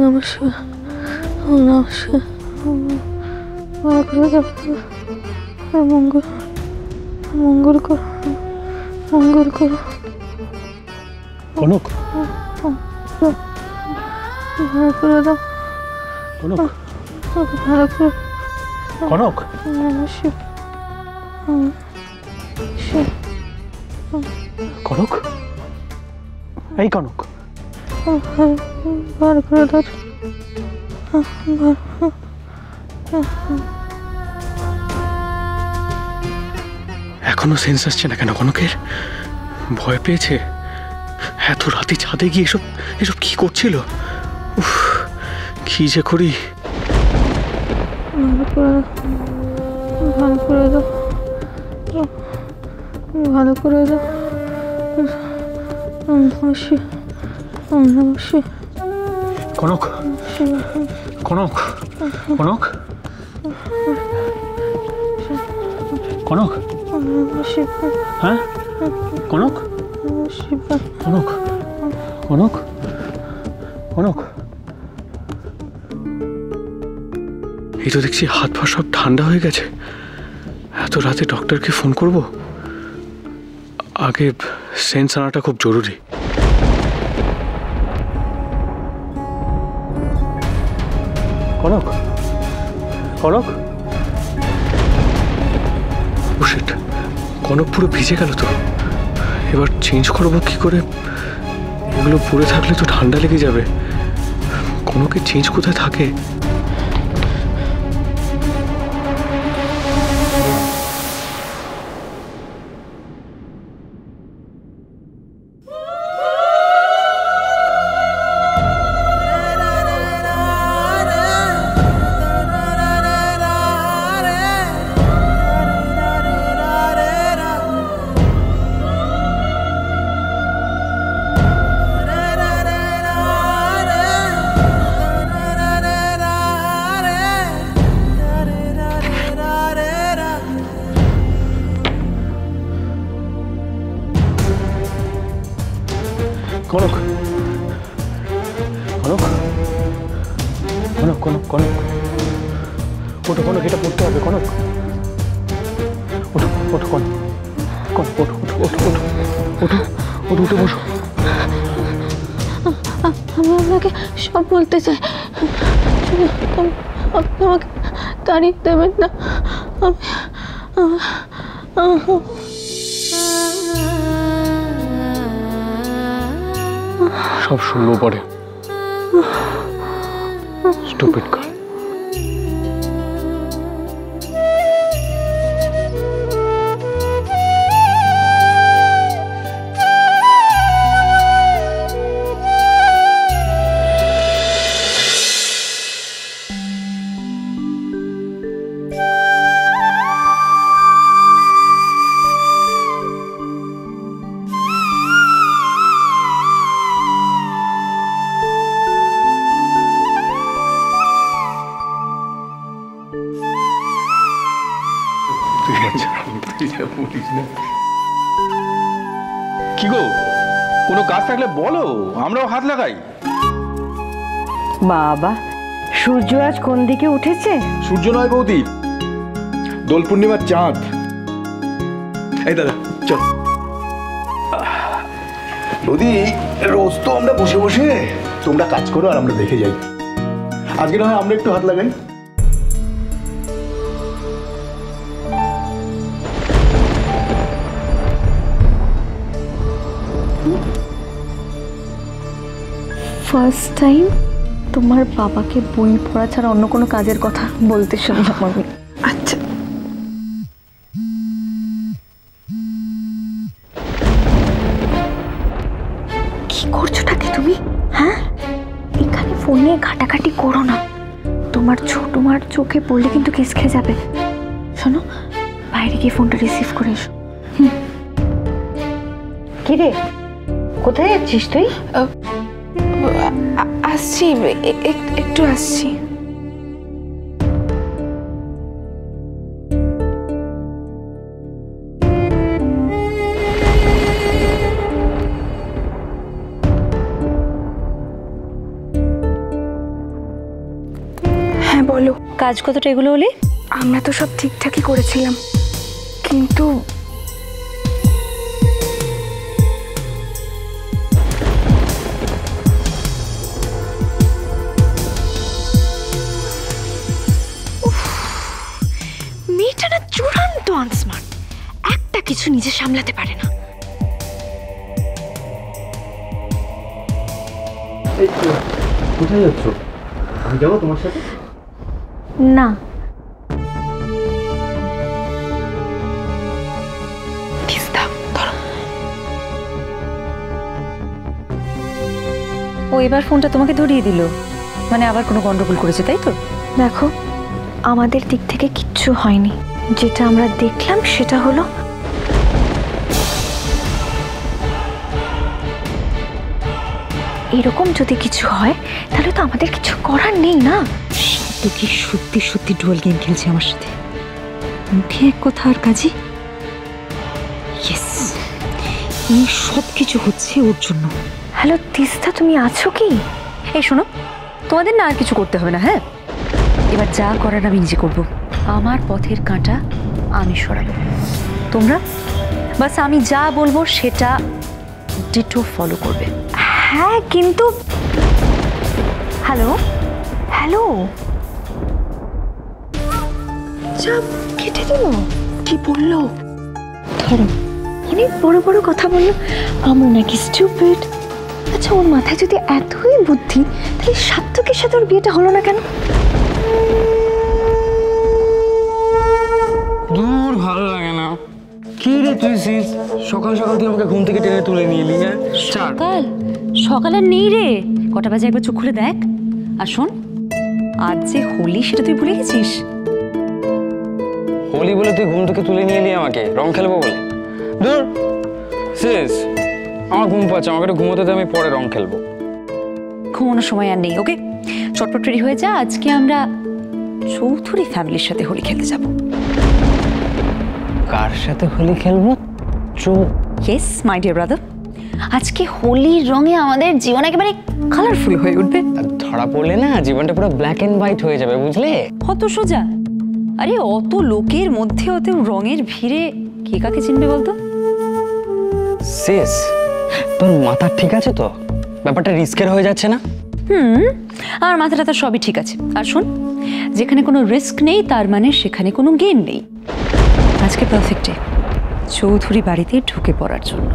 নমস্কার, নমস্কার, মঙ্গল মঙ্গল কর, মঙ্গল কর। কনক, ভালো করে দাও কনক, ভালো করে। কনক, শিব শিব কনক, এই কনক, ভালো করে দাও। এখনো সেন্স আসছে না কেন কনকের? ভয় পেয়েছে? এত রাতে ছাদে গিয়ে এসব এসব কি করছিল? উফ, কি যে করি। ভালো করে দাও, ভালো করে দাও। নমস্কার, নমস্কার। কনক, কনক, কনক, কনক, হ্যাঁ কনক, কনক, কনক, কনক। এই তো দেখছি হাত পা সব ঠান্ডা হয়ে গেছে। এত রাতে ডক্টরকে ফোন করব? আগে সেন্স আনাটা খুব জরুরি। কনক, কনক, ও শিট, কনক পুরো ভিজে গেল তো। এবার চেঞ্জ করবো কি করে? এগুলো পরে থাকলে তো ঠান্ডা লেগে যাবে। কনকের চেঞ্জ কোথায় থাকে? কনক, কনক, কনক, কনক, কনক, ওঠো কনক, এটা পড়তে হবে কনক। ওঠো, ওঠো কনক, কনক, ওঠো, ওঠো, ওঠো, ওঠো, ওঠো, ওঠো, উঠে বসো। আমি আপনাকে সব বলতে চাই, আপনি আমাকে তাড়িয়ে দেবেন না। সব শুনবো পরে। Stupid girl. কি গো, কোনো কাজ থাকলে বলো, আমরাও হাত লাগাই। বাবা, সূর্য আজ কোন দিকে উঠেছে? সূর্য নয় বৌদি, দোল পূর্ণিমার চাঁদ। এই দাদা চল। বৌদি, রোজ তো আমরা বসে বসে তোমরা কাজ করো আর আমরা দেখে যাই। আজকে না হয় আমরা একটু হাত লাগাই। ফার্স্ট টাইম তোমার বাবাকে বই পড়া ছাড়া অন্য কোনো কাজের কথা বলতে শুনলাম আমি। আচ্ছা, কি করছোটা কি তুমি? হ্যাঁ, এখানে ফোন নিয়ে ঘাটাঘাটি করো না। তোমার ছোট মার চোখে পড়লে কিন্তু কেস খেয়ে যাবে। শোনো, বাইরে গিয়ে ফোনটা রিসিভ করে এসো। কি রে, কোথায় যাচ্ছিস তুই? আসছি, একটু আসছি। বলো। কাজ কতটা এগুলো হলে? আমরা তো সব ঠিকঠাকই করেছিলাম, কিন্তু মেয়েটা না চূড়ান্ত আনস্মার্ট, একটা কিছু নিজে সামলাতে পারে না। কোথায় যাচ্ছ? আমি যাবো তোমার সাথে? না, ও এবার ফোনটা তোমাকে ধরিয়ে দিল, মানে আবার কোনো গন্ডগোল করেছে তাই তো? দেখো, আমাদের দিক থেকে কিচ্ছু হয়নি। যেটা আমরা দেখলাম সেটা হলো এরকম যদি কিছু হয় তাহলে তো আমাদের কিছু করার নেই না। তো কি সত্যি সত্যি ডুয়াল গেম খেলছে আমার সাথে, মুখে এক কথা আর কাজে। ইয়েস, এই সব কিছু হচ্ছে ওর জন্য। হ্যালো তিস্তা, তুমি আছো কি? এই শোনো, তোমাদের না আর কিছু করতে হবে না। হ্যাঁ, এবার যা করার আমি নিজে করব। আমার পথের কাঁটা আমি সরাবো, তোমরা বাস আমি যা বলবো সেটা ডিটো ফলো করবে। হ্যাঁ কিন্তু হ্যালো হ্যালো, চাপ কেটে দিল। কি বললো? ধরো, অনেক বড় বড় কথা বললো, আমরা নাকি স্টুপিড। আচ্ছা, ওর মাথায় যদি এতই বুদ্ধি, তাহলে সার্থকের সাথে ওর বিয়েটা হলো না কেন? দূর, ভালো লাগে না। কি রে তুই সিস, সকাল সকাল তুই আমাকে ঘুম থেকে টেনে তুলে নিয়ে এলি? হ্যাঁ, সকাল সকাল আর নেই রে, কটা বাজে একবার চোখ খুলে দেখ। আর শোন, আজ যে হোলি সেটা তুই ভুলে গেছিস। হোলি বলে তুই ঘুম থেকে তুলে নিয়ে এলি আমাকে রং খেলবো বলে? দূর সিস, আমার ঘুম পাচ্ছে, আমাকে একটু ঘুমোতে দে, আমি পরে রং খেলবো। ঘুমানোর সময় আর নেই, ওকে? চটপট রেডি হয়ে যা, আজকে আমরা চৌধুরী ফ্যামিলির সাথে হোলি খেলতে যাব। কার সাথে হোলি খেলবো? ইয়েস মাই ডিয়ার ব্রাদার, আজকে হোলির রঙে আমাদের জীবন একেবারে কালারফুল হয়ে উঠবে। আর ধরা পড়লে না জীবনটা পুরো ব্ল্যাক এন্ড হোয়াইট হয়ে যাবে, বুঝলে? কত সোজা। আরে অত লোকের মধ্যে অত রঙের ভিড়ে কে কাকে চিনবে বলতো? সিস, তোর মাথা ঠিক আছে তো? ব্যাপারটা রিস্কের হয়ে যাচ্ছে না? আমার মাথাটা তো সবই ঠিক আছে। আর শোন, যেখানে কোনো রিস্ক নেই তার মানে সেখানে কোনো গেম নেই। আজকে পারফেক্ট ডে চৌধুরী বাড়িতে ঢুকে পড়ার জন্য।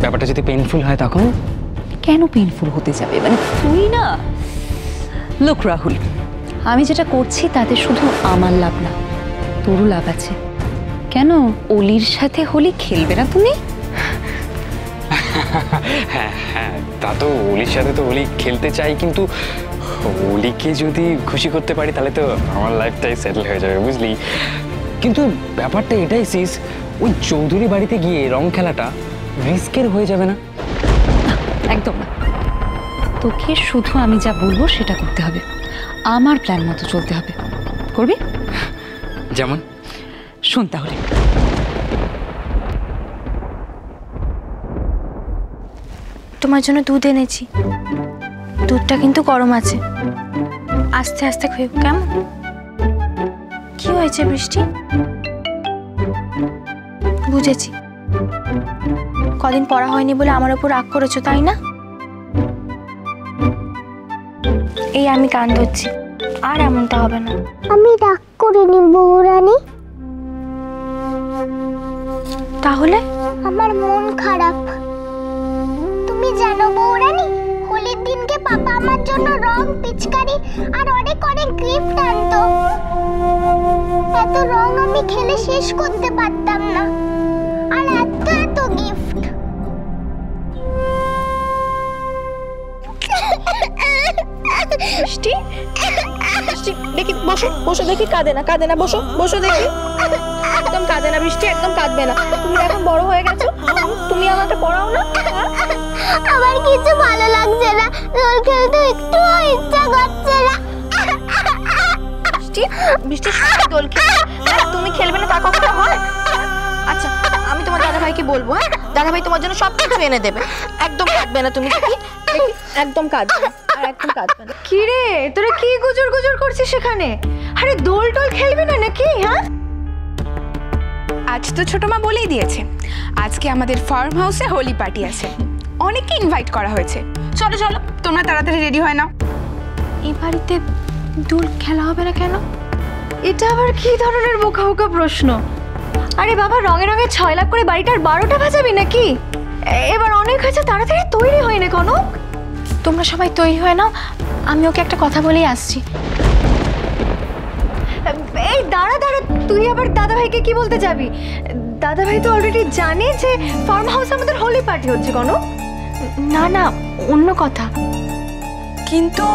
ব্যাপারটা যদি পেইনফুল হয় তখন? কেন পেইনফুল হতে যাবে? মানে তুই না, লোক রাহুল, আমি যেটা করছি তাতে শুধু আমার লাভ না, তোরও লাভ আছে। কেন অলির সাথে হোলি খেলবে না তুমি? হ্যাঁ হ্যাঁ, তা তো হোলির সাথে তো হোলি খেলতে চাই, কিন্তু হোলিকে যদি খুশি করতে পারি তাহলে তো আমার লাইফটাই সেটেল হয়ে যাবে, বুঝলি? কিন্তু ব্যাপারটা এটাই সিস, ওই চৌধুরী বাড়িতে গিয়ে রং খেলাটা রিস্কের হয়ে যাবে না? একদম না, তোকে শুধু আমি যা বলবো সেটা করতে হবে, আমার প্ল্যান মতো চলতে হবে। করবি? যেমন? শোন তাহলে, তোমার জন্য দুধ এনেছি, দুধটা কিন্তু গরম আছে, আস্তে আস্তে খেয়ে। কেমন? কি হয়েছে বৃষ্টি? বুঝেছি, কদিন পড়া হয়নি বলে আমার উপর রাগ করেছো তাই না? এই আমি কান ধরছি, আর এমনটা হবে না। আমি রাগ করিনি বউরানী। তাহলে আমার মন খারাপ। তুমি জানো বউরানী, হোলির দিনকে পাপা আমার জন্য রং, পিচকারি আর অনেক অনেক গিফট আনতো। এত রং আমি খেলে শেষ করতে পারতাম না, আর এত এত গিফট। বৃষ্টি, বৃষ্টি দেখি, বসো বসো, দেখি কাঁদে না, কাঁদে না, বসো বসো দেখি। একদম কাঁদে না বৃষ্টি, একদম কাঁদবে না। তুমি এখন বড় হয়ে গেছো, তুমি আমাকে পড়াও না। আমার কিছু ভালো লাগছে না, রোল খেলতে একটু ইচ্ছা করছে না। বৃষ্টি, বৃষ্টি দোল খেলবে, তুমি খেলবে না তা কখনো হয়? আচ্ছা, আমি তোমার দাদাভাইকে বলবো, হ্যাঁ? দাদাভাই তোমার জন্য সব কিছু এনে দেবে। একদম কাঁদবে না তুমি, একদম কাঁদবে না। আর একদম কাঁদবে না। কি রে তোরা কি গুজর গুজর করছিস সেখানে? আরে দোল টোল খেলবি না নাকি? হ্যাঁ, আজ তো ছোট মা বলেই দিয়েছে আজকে আমাদের ফার্ম হাউসে হোলি পার্টি আছে, অনেককে ইনভাইট করা হয়েছে। চলো চলো তোমরা তাড়াতাড়ি রেডি হয় না। এই বাড়িতে দোল খেলা হবে না কেন? এটা আবার কি ধরনের বোকা বোকা প্রশ্ন? আরে বাবা, রঙে রঙে 6 লাখ করে বাড়িটার 12টা বাজাবি নাকি? এবার অনেক হয়েছে, তাড়াতাড়ি তৈরি হয় না কনক। তোমরা সবাই তৈরি হয়ে নাও, আমি ওকে একটা কথা বলেই আসছি। এই দাঁড়া দাঁড়া, তুই আবার দাদাভাইকে কি বলতে যাবি? দাদাভাই তো অলরেডি জানে যে ফার্ম হাউসে আমাদের হোলি পার্টি হচ্ছে কনক। না না, অন্য কথা। কিন্তু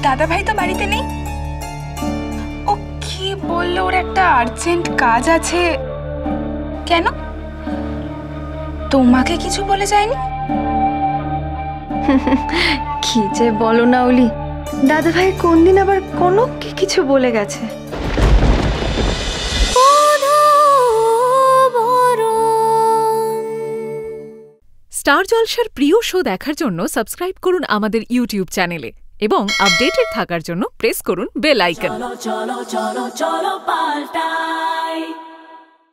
দাদা ভাই তো বাড়িতে নেই। ও কি বললো ওর একটা আর্জেন্ট কাজ আছে। কেন, তোমাকে কিছু বলে যায়নি? কি যে বলো না ওলি, দাদাভাই কোন দিন আবার কনককে কিছু বলে গেছে। স্টার জলসার প্রিয় শো দেখার জন্য সাবস্ক্রাইব করুন আমাদের ইউটিউব চ্যানেলে এবং আপডেটেড থাকার জন্য প্রেস করুন বেল আইকন। চলো চলো চলো চলো পাল্টাই।